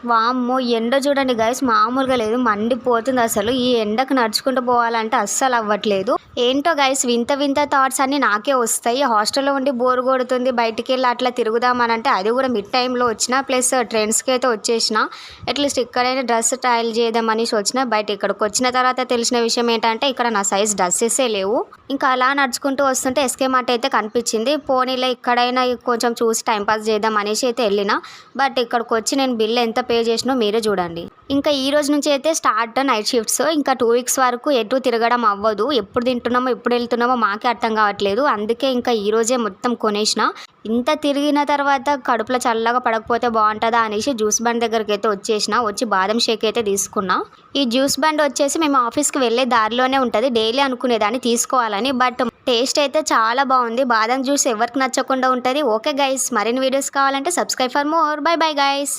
వామ్మో! ఎండ చూడండి గైస్ మామూలుగా లేదు. మండిపోతుంది అసలు. ఈ ఎండకు నడుచుకుంటూ పోవాలంటే అస్సలు అవ్వట్లేదు. ఏంటో గైస్ వింత వింత థాట్స్ అన్నీ నాకే వస్తాయి. హాస్టల్‌లో ఉండి బోర్ కొడుతుంది. బయటికెళ్ళి అట్లా తిరుగుదామనంటే అది కూడా మిడ్ టైమ్‌లో వచ్చిన. ప్లస్ ట్రెండ్స్‌కి అయితే వచ్చేసిన. అట్లీస్ట్ ఇక్కడైనా డ్రెస్ ట్రయల్ చేద్దాం అనేసి వచ్చిన. బట్ ఇక్కడికి వచ్చిన తర్వాత తెలిసిన విషయం ఏంటంటే ఇక్కడ నా సైజ్ డ్రెస్సెసే లేవు. ఇంకా అలా నడుచుకుంటూ వస్తుంటే ఎస్కే మార్ట్ అయితే కనిపించింది. పోనీలే ఇక్కడైనా కొంచెం చూసి టైం పాస్ చేద్దాం అనేసి అయితే వెళ్ళిన. బట్ ఇక్కడికి వచ్చి నేను బిల్ ఎంత పే చేసినో మీరే చూడండి. ఇంకా ఈ రోజు నుంచి అయితే స్టార్ట్ నైట్ షిఫ్ట్స్. ఇంకా 2 వీక్స్ వరకు ఎటు తిరగడం అవ్వదు. ఎప్పుడు తింటున్నామో ఎప్పుడు వెళ్తున్నామో మాకే అర్థం కావట్లేదు. అందుకే ఇంకా ఈ రోజే మొత్తం కొనేసిన. ఇంత తిరిగిన తర్వాత కడుపులో చల్లగా పడకపోతే బాగుంటుందా అనేసి జ్యూస్ బండ్ దగ్గరికి అయితే వచ్చి బాదం షేక్ అయితే తీసుకున్నా. ఈ జ్యూస్ బండ్ వచ్చేసి మేము ఆఫీస్కి వెళ్ళే దారిలోనే ఉంటుంది. డైలీ అనుకునేదాన్ని తీసుకోవాలని. బట్ టేస్ట్ అయితే చాలా బాగుంది. బాదం జ్యూస్ ఎవరికి నచ్చకుండా ఉంటుంది. ఓకే గైస్, మరిన్ని వీడియోస్ కావాలంటే subscribe for more. By bye guys.